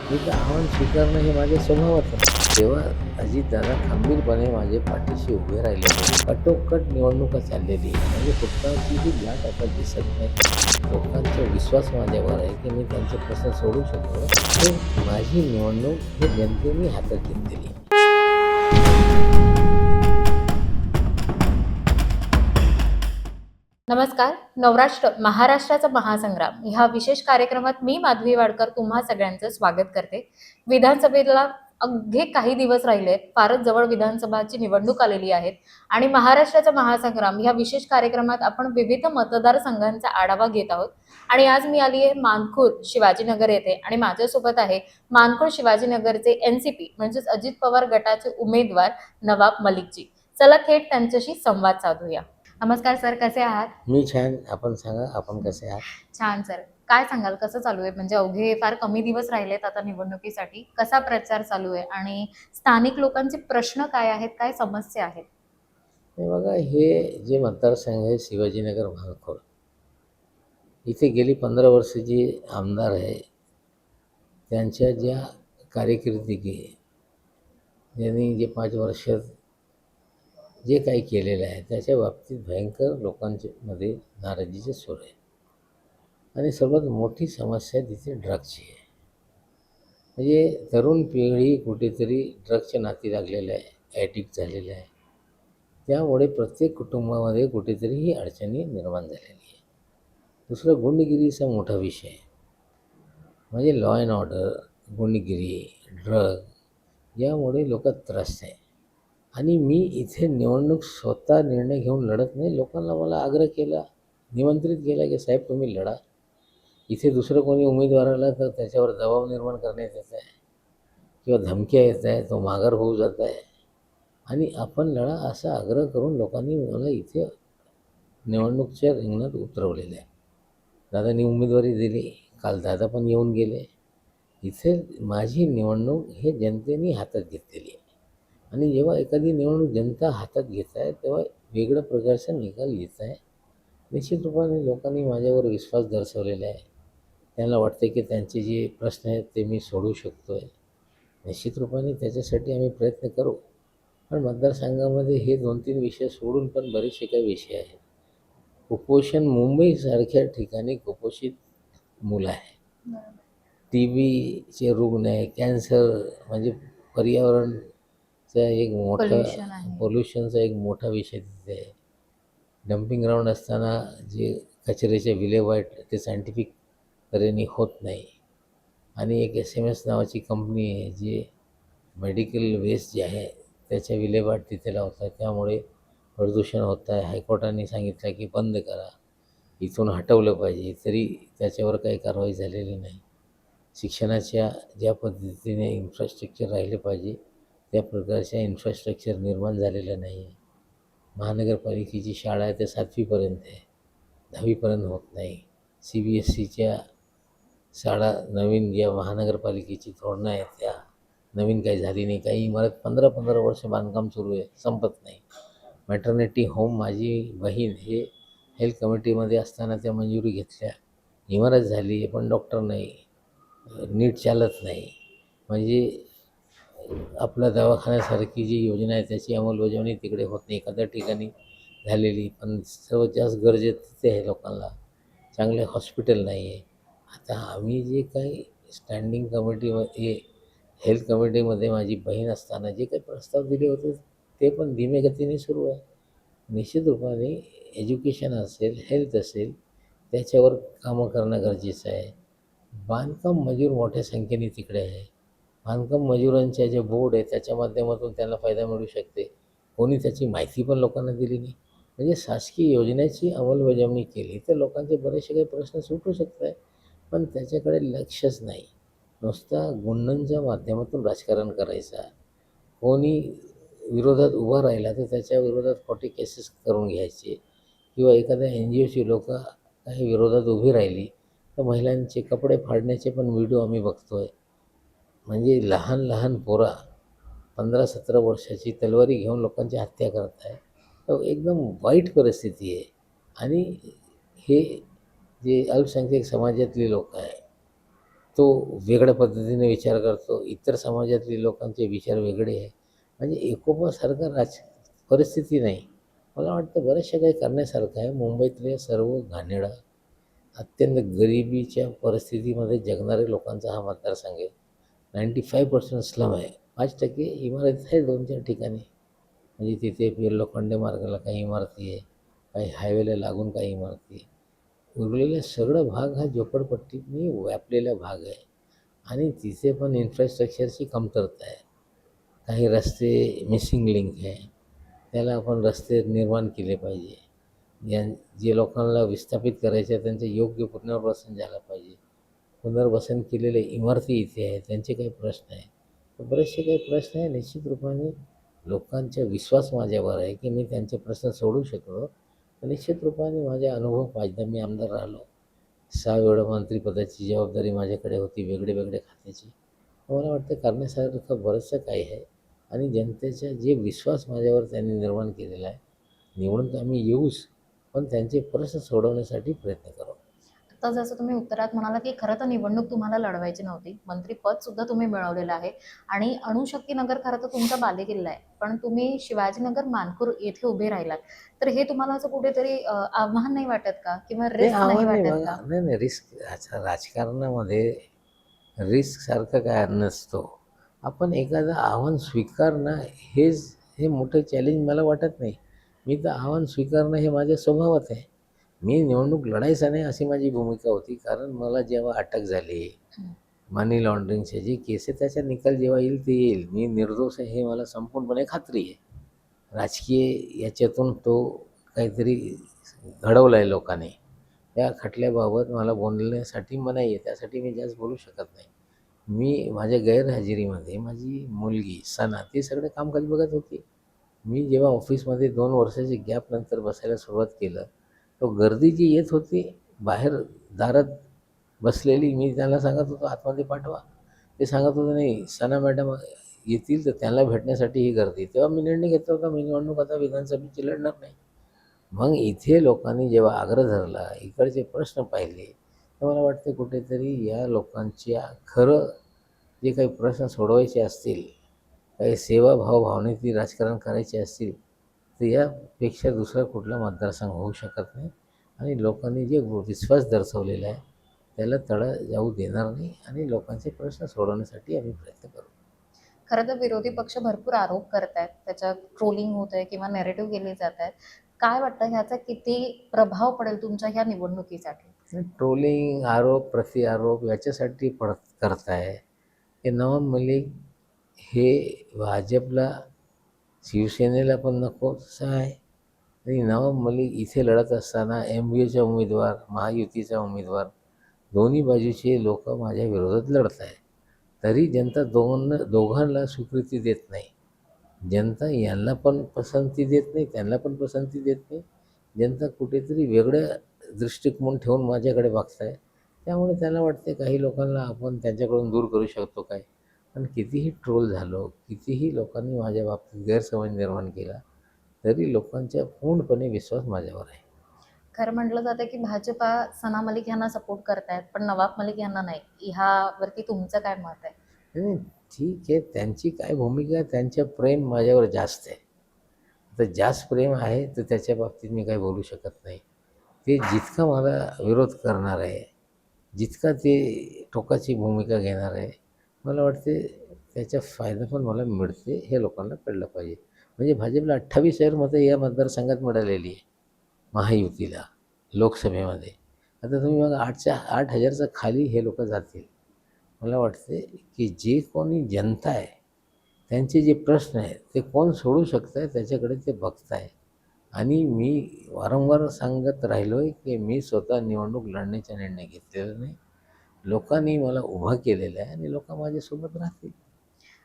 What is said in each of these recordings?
मी तर आव्हान स्वीकारणं हे माझ्या स्वभावाचं आहे. तेव्हा अजितदादा खंबीरपणे माझे पाठीशी उभे राहिलेले. कटोकट निवडणुका चाललेली आहे. म्हणजे कुठलाचीही गाठ आता दिसत नाही. लोकांचा विश्वास माझ्यावर आहे की मी त्यांचे प्रश्न सोडवू शकतो. हे माझी निवडणूक हे जनतेने हातात घेतलेली आहे. नमस्कार. नवराष्ट्र महाराष्ट्राचा महासंग्राम ह्या विशेष कार्यक्रमात मी माधवी वाडकर तुम्हा सगळ्यांचं स्वागत करते. विधानसभेला अवघे काही दिवस राहिलेत. फारच जवळ विधानसभाची निवडणूक आलेली आहे आणि महाराष्ट्राचा महासंग्राम ह्या विशेष कार्यक्रमात आपण विविध मतदारसंघांचा आढावा घेत आहोत. आणि आज मी आली आहे मानखुर्द शिवाजीनगर येथे आणि माझ्यासोबत आहे मानखुर्द शिवाजीनगरचे एनसीपी म्हणजेच अजित पवार गटाचे उमेदवार नवाब मलिकजी. चला थेट त्यांच्याशी संवाद साधूया. नमस्कार सर, कसे आहात? मी छान. आपण सांगा, आपण कसे आहात? छान सर. काय सांगाल, कसं चालू आहे? म्हणजे अवघे फार कमी दिवस राहिलेत आता निवडणुकीसाठी. कसा प्रचार चालू आहे आणि स्थानिक लोकांचे प्रश्न काय आहेत, काय समस्या आहेत? हे बघा, हे जे मतदारसंघ आहे शिवाजीनगर मालखोड, इथे गेली 15 वर्ष जे आमदार आहे त्यांच्या ज्या कारकिर्दी ज्यांनी जे 5 वर्षात जे काही केलेलं आहे त्याच्या बाबतीत भयंकर मध्ये नाराजीचे सूर आहे. आणि सर्वात मोठी समस्या तिथे ड्रग्सची आहे. म्हणजे तरुण पिढी कुठेतरी ड्रग्सच्या नाती लागलेलं आहे, ॲडिक्ट झालेलं आहे. त्यामुळे प्रत्येक कुटुंबामध्ये कुठेतरी ही अडचणी निर्माण झालेली आहे. दुसरं गुंडगिरीचा मोठा विषय आहे. म्हणजे लॉ अँड ऑर्डर, गुंडगिरी, ड्रग यामुळे लोक त्रस्त आहे. आणि मी इथे निवडणूक स्वतः निर्णय घेऊन लढत नाही. लोकांना मला आग्रह केला, निमंत्रित केला की साहेब तुम्ही लढा. इथे दुसरं कोणी उमेदवार आला तर त्याच्यावर दबाव निर्माण करण्यात येत आहे किंवा धमक्या येत आहे, तो माघार होऊ जात आहे आणि आपण लढा असा आग्रह करून लोकांनी मला इथे निवडणूकच्या रिंगणात उतरवलेलं आहे. दादांनी उमेदवारी दिली, काल दादा पण येऊन गेले. इथे माझी निवडणूक हे जनतेने हातात घेतलेली आहे. आणि जेव्हा एखादी निवडणूक जनता हातात घेत आहे तेव्हा वेगळ्या प्रकारचा निकाल येत आहे. निश्चित रूपाने लोकांनी माझ्यावर विश्वास दर्शवलेला आहे. त्यांना वाटते की त्यांचे जे प्रश्न आहेत ते मी सोडवू शकतो आहे. निश्चित रूपाने त्याच्यासाठी आम्ही प्रयत्न करू. पण मतदारसंघामध्ये हे 2-3 विषय सोडून पण बरेचसे काही विषय आहेत. कुपोषण, मुंबईसारख्या ठिकाणी कुपोषित मुलं आहे, TBचे रुग्ण आहे, कॅन्सर, म्हणजे पर्यावरणचा एक मोठा पोल्युशनचा एक मोठा विषय तिथे आहे. डम्पिंग ग्राउंड असताना जे कचऱ्याच्या विल्हेवाट ते सायंटिफिक तऱ्हेने होत नाही. आणि एक SMS नावाची कंपनी आहे जे मेडिकल वेस्ट जे आहे त्याच्या विल्हेवाट तिथे लावतात. त्यामुळे प्रदूषण होत आहे. हायकोर्टाने सांगितलं की बंद करा, इथून हटवलं पाहिजे, तरी त्याच्यावर काही कारवाई झालेली नाही. शिक्षणाच्या ज्या पद्धतीने इन्फ्रास्ट्रक्चर राहिले पाहिजे त्या प्रकारच्या इन्फ्रास्ट्रक्चर निर्माण झालेलं नाही आहे. महानगरपालिकेची शाळा आहे ते 7वीपर्यंत आहे, 10वीपर्यंत होत नाही. CBSEच्या शाळा नवीन ज्या महानगरपालिकेची धोरणं आहेत त्या नवीन काही झाली नाही. काही इमारत 15-15 वर्ष बांधकाम सुरू आहे, संपत नाही. मॅटर्निटी होम, माझी बहीण हे हेल्थ कमिटीमध्ये असताना त्या मंजुरी घेतल्या, इमारत झाली पण डॉक्टर नाही, नीट चालत नाही. म्हणजे आपल्या दवाखान्यासारखी जी योजना आहे त्याची अंमलबजावणी तिकडे होत नाही. एखाद्या ठिकाणी झालेली, पण सर्वात जास्त गरजेचं तिथे आहे लोकांना. चांगले हॉस्पिटल नाही आहे. आता आम्ही जे काही स्टँडिंग कमिटीमध्ये, हेल्थ कमिटीमध्ये माझी बहीण असताना जे काही प्रस्ताव दिले होते ते पण धीमे गतीने सुरू आहे. निश्चित रूपाने एज्युकेशन असेल, हेल्थ असेल, त्याच्यावर कामं करणं गरजेचं आहे. बांधकाम मजूर मोठ्या संख्येने तिकडे आहे. बांधकाम मजुरांच्या जे बोर्ड आहे त्याच्या माध्यमातून त्यांना फायदा मिळू शकते. कोणी त्याची माहिती पण लोकांना दिली नाही. म्हणजे शासकीय योजनेची अंमलबजावणी केली तर लोकांचे बरेचसे काही प्रश्न सुटू शकत आहे. पण त्याच्याकडे लक्षच नाही. नुसता गुंडांच्या माध्यमातून राजकारण करायचं. कोणी विरोधात उभा राहिला तर त्याच्या विरोधात 40 केसेस करून घ्यायचे किंवा एखाद्या NGOची लोकं काही विरोधात उभी राहिली तर महिलांचे कपडे फाडण्याचे पण व्हिडिओ आम्ही बघतो आहे. म्हणजे लहान लहान पोरा 15-17 वर्षाची तलवारी घेऊन लोकांची हत्या करत आहे. तर एकदम वाईट परिस्थिती आहे. आणि हे जे अल्पसंख्याक समाजातली लोक आहे तो वेगळ्या पद्धतीने विचार करतो, इतर समाजातली लोकांचे विचार वेगळे आहे. म्हणजे एकोपासारखं परिस्थिती नाही. मला वाटतं बऱ्याचशा काही करण्यासारखं आहे. मुंबईतले सर्व घाणेरडा, अत्यंत गरिबीच्या परिस्थितीमध्ये जगणारे लोकांचा हा मतदारसंघ आहे. 95% स्लम आहे. 5% इमारती आहेत 2-4 ठिकाणी. म्हणजे तिथे लोखंडे मार्गाला काही इमारती आहे, काही हायवेला लागून काही इमारती आहे. उरलेला सगळा भाग हा झोपडपट्टीने व्यापलेला भाग आहे आणि तिथे पण इन्फ्रास्ट्रक्चरची कमतरता आहे. काही रस्ते मिसिंग लिंक आहे. त्याला आपण रस्ते निर्माण केले पाहिजे. या जे लोकांना विस्थापित करायचे आहे त्यांचं योग्य पुनर्वसन झालं पाहिजे. पुनर्वसन केलेले इमारती इथे आहेत, त्यांचे काही प्रश्न आहे. तर बरेचसे काही प्रश्न आहे. निश्चित रूपाने लोकांचा विश्वास माझ्यावर आहे की मी त्यांचे प्रश्न सोडवू शकलो. तर निश्चित रूपाने माझा अनुभव 5दा मी आमदार राहिलो. 6 वेळा मंत्रिपदाची जबाबदारी माझ्याकडे होती, वेगळे वेगळे खात्याची. मला वाटतं करण्यासारखं बरंचसं काही आहे आणि जनतेचा जे विश्वास माझ्यावर त्यांनी निर्माण केलेला आहे, निवडून तर आम्ही येऊच, पण त्यांचे प्रश्न सोडवण्यासाठी प्रयत्न करू. आता जसं तुम्ही उत्तरात म्हणालात की खरं तर निवडणूक तुम्हाला लढवायची नव्हती, मंत्रिपद सुद्धा तुम्ही मिळवलेलं आहे आणि अणुशक्तीनगर खरं तर तुमचा बालेकिल्ला आहे, पण तुम्ही शिवाजीनगर मानखुर्द येथे उभे राहिलात. तर हे तुम्हाला असं कुठेतरी आव्हान नाही वाटत का किंवा ते रिस्क नाही आव्हान नाही वाटत बघा. का? नाही, नाही रिस्क राजकारणामध्ये रिस्कसारखं काय नसतो. आपण एखादं आव्हान स्वीकारणं हे मोठं चॅलेंज मला वाटत नाही. मी तर आव्हान स्वीकारणं हे माझ्या स्वभावात आहे. मी निवडणूक लढायचा नाही अशी माझी भूमिका होती. कारण मला जेव्हा अटक झाली, हं. मनी लॉन्ड्रिंगचे जे केस आहे त्याचा निकाल जेव्हा येईल ते येईल. मी निर्दोष आहे हे मला संपूर्णपणे खात्री आहे. राजकीय याच्यातून तो काहीतरी घडवला आहे लोकांनी. त्या खटल्याबाबत मला बोलण्यासाठी मनाई आहे. त्यासाठी मी जास्त बोलू शकत नाही. मी माझ्या गैरहजेरीमध्ये माझी मुलगी सना ती सगळं कामकाज बघत होती. मी जेव्हा ऑफिसमध्ये 2 वर्षाची गॅपनंतर बसायला सुरुवात केलं, तो गर्दी जी येत होती बाहेर दारात बसलेली, मी त्यांना सांगत होतो आतमध्ये पाठवा. ते सांगत होते नाही सना मॅडम येतील तर त्यांना भेटण्यासाठी ही गर्दी. तेव्हा मी निर्णय घेतला होता मी निवडणूक आता विधानसभेची लढणार नाही. मग इथे लोकांनी जेव्हा आग्रह धरला, इकडचे प्रश्न पाहिले, तर मला वाटतं कुठेतरी या लोकांच्या खरं जे काही प्रश्न सोडवायचे असतील, काही सेवाभाव भावनेतील राजकारण करायचे असतील, तर यापेक्षा दुसरा कुठला मतदारसंघ होऊ शकत नाही आणि लोकांनी जे विश्वास दर्शवलेला आहे, त्याला तडा जाऊ देणार नाही आणि लोकांचे प्रश्न सोडवण्यासाठी आम्ही प्रयत्न करू. खरं तर विरोधी पक्ष भरपूर आरोप करतायत, त्याच्यात ट्रोलिंग होत आहे किंवा नेरेटिव्ह केली जात आहेत. काय वाटतं ह्याचा किती प्रभाव पडेल तुमच्या ह्या निवडणुकीसाठी? ट्रोलिंग, आरोप, प्रत्यारोप याच्यासाठी करताय की नवाब मलिक हे भाजपला, शिवसेनेला पण नकोच आहे आणि नवाब मलिक इथे लढत असताना MBAचा उमेदवार, महायुतीचा उमेदवार दोन्ही बाजूचे लोक माझ्या विरोधात लढत आहे. तरी जनता दोघांना स्वीकृती देत नाही. जनता यांना पण पसंती देत नाही, त्यांना पण पसंती देत नाही. जनता कुठेतरी वेगळ्या दृष्टिकोन ठेवून माझ्याकडे बघत आहे. त्यामुळे त्यांना वाटते काही लोकांना आपण त्यांच्याकडून दूर करू शकतो काय. पण कितीही ट्रोल झालो, कितीही लोकांनी माझ्या बाबतीत गैरसमज निर्माण केला, तरी लोकांचा पूर्णपणे विश्वास माझ्यावर आहे. खरं म्हटलं जातं की भाजपा सना मलिक यांना सपोर्ट करतायत, पण नवाब मलिक यांना नाही. ह्यावरती तुमचं काय मत आहे? नाही, ठीक आहे, त्यांची काय भूमिका आहे, त्यांचं प्रेम माझ्यावर जास्त आहे. तर जास्त प्रेम आहे तर त्याच्या बाबतीत मी काही बोलू शकत नाही. ते जितका मला विरोध करणार आहे, जितका ते टोकाची भूमिका घेणार आहे, मला वाटते त्याचा फायदा पण मला मिळते हे लोकांना कळलं पाहिजे. म्हणजे भाजपला 28,000 मतं या मतदारसंघात मिळालेली आहे महायुतीला लोकसभेमध्ये. आता तुम्ही बघा 8,000च्या खाली हे लोक जातील. मला वाटते की जे कोणी जनता आहे त्यांचे जे प्रश्न आहेत ते कोण सोडवू शकतं आहे त्याच्याकडे ते बघत आहे. आणि मी वारंवार सांगत राहिलो आहे की मी स्वतः निवडणूक लढण्याचा निर्णय घेतलेला नाही. लोकांनी मला उभा केलेला आहे आणि लोक माझ्यासोबत राहतील.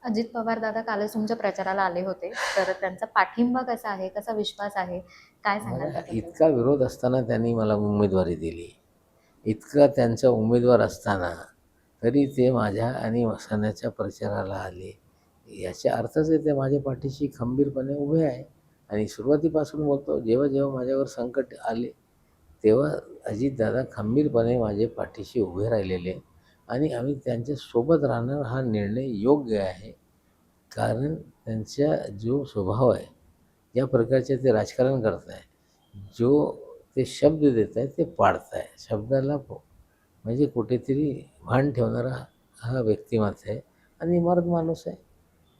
अजित पवार दादा कालच तुमच्या प्रचाराला आले होते, तर त्यांचा पाठिंबा कसा आहे, कसा विश्वास आहे, काय सांगाल मला त्याबद्दल? इतका विरोध असताना त्यांनी मला उमेदवारी दिली. इतका त्यांचा उमेदवार असताना तरी ते माझ्या आणि सणाच्या प्रचाराला आले. याचा अर्थच आहे ते माझ्या पाठीशी खंबीरपणे उभे आहे. आणि सुरुवातीपासून बोलतो जेव्हा जेव्हा माझ्यावर संकट आले तेव्हा अजितदादा खंबीरपणे माझ्या पाठीशी उभे राहिलेले. आणि आम्ही त्यांच्यासोबत राहणार हा निर्णय योग्य आहे. कारण त्यांचा जो स्वभाव आहे, ज्या प्रकारचे ते राजकारण करत आहे, जो ते शब्द देत आहे ते पाळत आहे. शब्दाला म्हणजे कुठेतरी भान ठेवणारा हा व्यक्तिमत्व आहे आणि मर्द माणूस आहे.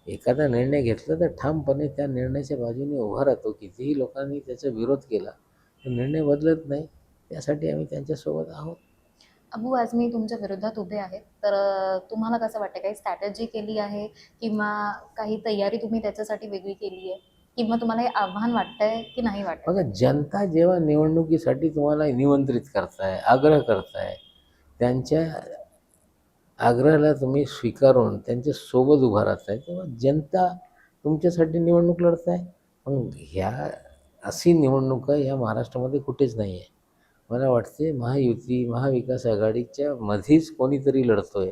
एखादा निर्णय घेतला तर ठामपणे त्या निर्णयाच्या बाजूने उभा राहतो. कितीही लोकांनी त्याचा विरोध केला तर निर्णय बदलत नाही. त्यासाठी आम्ही त्यांच्यासोबत आहोत. अबू, आज मी तुमच्या विरोधात उभे आहे, तर तुम्हाला कसं वाटतं? काही स्ट्रॅटेजी केली आहे किंवा काही तयारी तुम्ही त्याच्यासाठी वेगळी केली आहे, किंवा तुम्हाला हे आव्हान वाटतंय की नाही वाटत? बघा, जनता जेव्हा निवडणुकीसाठी तुम्हाला निमंत्रित करताय, आग्रह करताय, त्यांच्या आग्रहाला तुम्ही स्वीकारून त्यांच्यासोबत उभा राहताय, तेव्हा जनता तुमच्यासाठी निवडणूक लढताय. मग ह्या अशी निवडणुका या महाराष्ट्रामध्ये कुठेच नाही आहे. मला वाटते महायुती, महाविकास आघाडीच्या मध्येच कोणीतरी लढतोय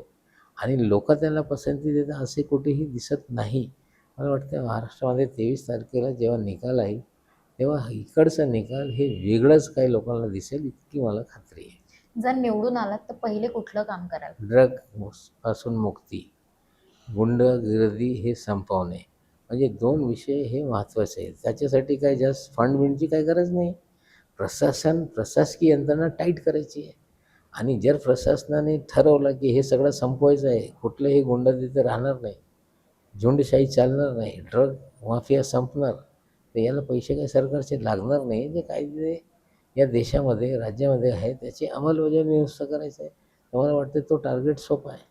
आणि लोक त्याला पसंती देतात असे कुठेही दिसत नाही. मला वाटतं महाराष्ट्रामध्ये 23 तारखेला जेव्हा निकाल आहे, तेव्हा इकडचा निकाल हे वेगळंच काही लोकांना दिसेल, इतकी मला खात्री आहे. जर निवडून आलात तर पहिले कुठलं काम कराल? ड्रग पासून मुक्ती, गुंडगिर्दी हे संपवणे, म्हणजे 2 विषय हे महत्त्वाचे आहेत. त्याच्यासाठी काय जास्त फंड बिंडची काही गरज नाही. प्रशासकीय यंत्रणा टाईट करायची आहे आणि जर प्रशासनाने ठरवलं की हे सगळं संपवायचं आहे, कुठलंही गुंड तिथे राहणार नाही, झुंडशाही चालणार नाही, ड्रग माफिया संपणार, तर याला पैसे काही सरकारचे लागणार नाही. जे कायदे या देशामध्ये, राज्यामध्ये आहे त्याची अंमलबजावणी नुसतं करायचं आहे. तर मला वाटतं तो टार्गेट सोपा आहे.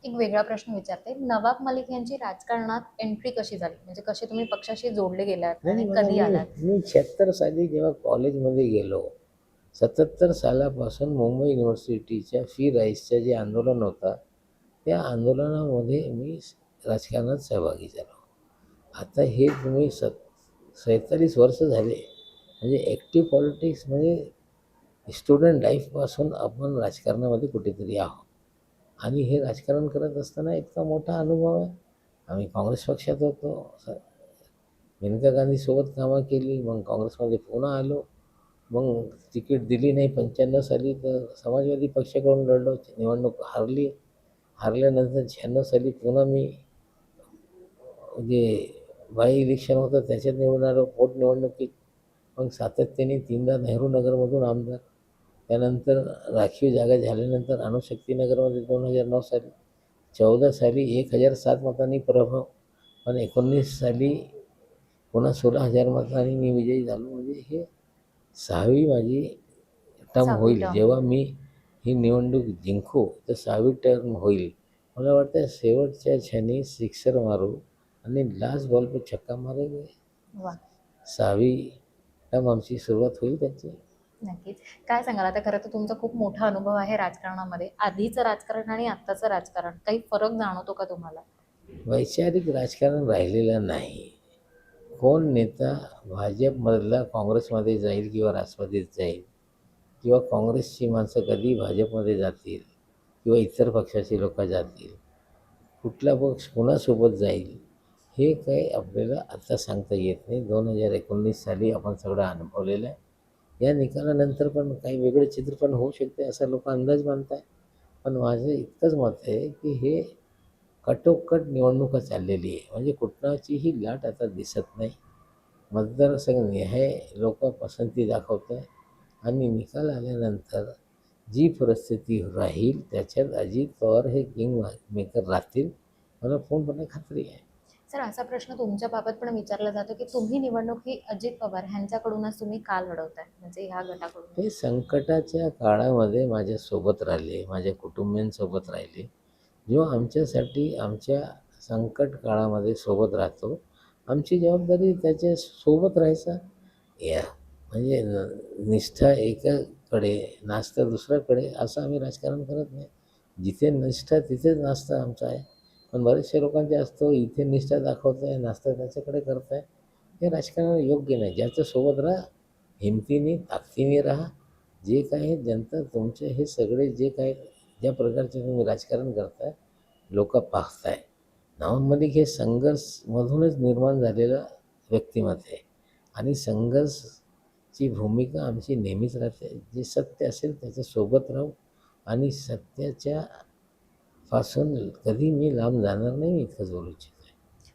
एक वेगळा प्रश्न विचारते. नवाब मलिक यांची राजकारणात एंट्री कशी झाली? म्हणजे कसे तुम्ही पक्षाशी जोडले गेलात नाही आणि बघा, कधी आलात? मी 76 साली जेव्हा कॉलेजमध्ये गेलो, 77 सालापासून मुंबई युनिव्हर्सिटीच्या फी राईसचं जे आंदोलन होतं, त्या आंदोलनामध्ये मी राजकारणात सहभागी झालो. आता हे तुम्ही 47 वर्ष झाले, म्हणजे ॲक्टिव्ह पॉलिटिक्स म्हणजे स्टुडंट लाईफपासून आपण राजकारणामध्ये कुठेतरी आहोत आणि हे राजकारण करत असताना इतका मोठा अनुभव आहे. आम्ही काँग्रेस पक्षात होतो, मेनका गांधीसोबत कामं केली, मग काँग्रेसमध्ये पुन्हा आलो, मग तिकीट दिली नाही 95 साली तर समाजवादी पक्षाकडून लढलो, निवडणूक हारली. हारल्यानंतर 96 साली पुन्हा मी जे बाय इलेक्शन होतं त्याच्यात निवडून आलो, पोटनिवडणुकीत. मग सातत्याने 3दा नेहरू नगरमधून आमदार, त्यानंतर राखीव जागा झाल्यानंतर अणुशक्तीनगरमध्ये 2009 साली, 14 साली 1007 मतांनी पराभव, पण 19 साली पुन्हा 16,000 मतांनी मी विजयी झालो. म्हणजे हे 6वी माझी टर्म 6वी होईल. टर्म. जेव्हा मी ही निवडणूक जिंकू तर 6वी टर्म होईल. मला वाटतं शेवटच्या क्षणी सिक्सर मारू आणि लास्ट बॉल पे छक्का मारेल. वा, 6वी टर्म आमची सुरुवात होईल त्याची. नक्कीच. काय सांगाल, आता खरं तर तुमचा खूप मोठा अनुभव आहे राजकारणामध्ये. आधीचं राजकारण आणि आत्ताचं राजकारण, काही फरक जाणवतो का तुम्हाला? वैचारिक राजकारण राहिलेलं नाही. कोण नेता भाजपमधला काँग्रेसमध्ये जाईल किंवा राष्ट्रवादीत जाईल किंवा काँग्रेसची माणसं कधी भाजपमध्ये जातील किंवा इतर पक्षाची लोक जातील, कुठला पक्ष कोणासोबत जाईल, हे काही आपल्याला आता सांगता येत नाही. 2019 साली आपण सगळं अनुभवलेलं आहे. या निकालानंतर पण काही वेगळं चित्र पण होऊ शकते असा लोक अंदाज बांधत आहे. पण माझं इतकंच मत आहे की हे कटोकट निवडणुका चाललेली आहे, म्हणजे कुठलाचीही लाट आता दिसत नाही. मतदारसंघ निहाय लोक पसंती दाखवत आहे आणि निकाल आल्यानंतर जी परिस्थिती राहील त्याच्यात अजित पवार हे किंग मेकर राहतील, मला पूर्णपणे खात्री आहे. सर, असा प्रश्न तुमच्या बाबत पण विचारला जातो की तुम्ही निवडणूक ही अजित पवार ह्यांच्याकडूनच तुम्ही का लढवताय, म्हणजे ह्या गटाकडून? ते संकटाच्या काळामध्ये माझ्यासोबत राहिले, माझ्या कुटुंबियांसोबत राहिले. जो आमच्यासाठी आमच्या संकट काळामध्ये सोबत राहतो, आमची जबाबदारी त्याच्या सोबत राहायचा. या म्हणजे निष्ठा एकाकडे नास्ता दुसऱ्याकडे असं आम्ही राजकारण करत नाही. जिथे निष्ठा तिथेच नास्ता आमचा आहे. पण बरेचशा लोकांचे असतो इथे निष्ठा दाखवत आहे, नास्ता त्याच्याकडे करत आहे. हे राजकारण योग्य नाही. ज्याच्या सोबत राहा, हिमतीने ताकदीने राहा. जे काही जनता तुमचे हे सगळे जे काही ज्या प्रकारचे तुम्ही राजकारण करताय, लोक पाहताय. नवाब मलिक हे संघर्षमधूनच निर्माण झालेलं व्यक्तिमत्व आहे आणि संघर्षची भूमिका आमची नेहमीच राहते. जे सत्य असेल त्याच्यासोबत राहू आणि सत्याच्या पासून कधी मी लांब जाणार नाही, मी इतकंच बोलू इच्छितो.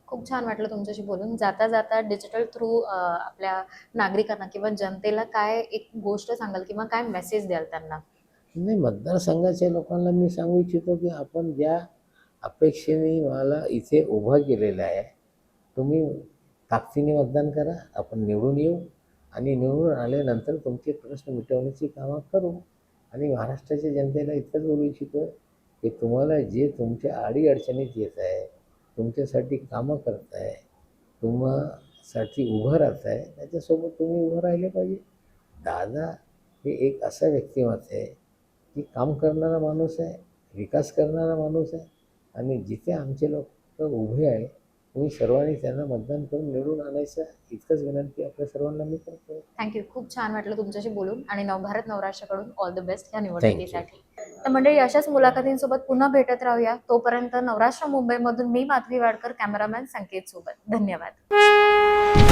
खूप छान वाटलं तुमच्याशी बोलून. जाता जाता डिजिटल थ्रू आपल्या नागरिकांना किंवा जनतेला काय एक गोष्ट सांगाल किंवा काय मेसेज द्याल त्यांना? नाही, मतदारसंघाच्या लोकांना मी सांगू इच्छितो की आपण ज्या अपेक्षेने मला इथे उभा केलेला आहे, तुम्ही ताकदीने मतदान करा, आपण निवडून येऊ आणि निवडून आल्यानंतर तुमचे प्रश्न मिटवण्याची कामं करू. आणि महाराष्ट्राच्या जनतेला इतकंच बोलू इच्छितो की तुम्हाला जे तुमच्या अडीअडचणीत येत आहे, तुमच्यासाठी कामं करत आहे, तुम्हासाठी उभं राहत आहे, त्याच्यासोबत तुम्ही उभं राहिले पाहिजे. दादा हे एक असा व्यक्तिमत्व आहे की काम करणारा माणूस आहे, विकास करणारा माणूस आहे. आणि जिथे आमचे लोक उभे आहे, तुम्ही सर्वांनी त्यांना मतदान करून निवडून आणायचं, इतकंच विनंती आपल्या सर्वांना मी करतो. थँक्यू. खूप छान वाटलं तुमच्याशी बोलून आणि नवभारत नवराष्ट्राकडून ऑल द बेस्ट या निवडणुकीसाठी. तर मंडळी, अशाच मुलाखतींसोबत पुन्हा भेटत राहूया. तोपर्यंत नवराष्ट्र मुंबईमधून मी माधवी वाडकर, कॅमेरामॅन संकेत सोबत. धन्यवाद.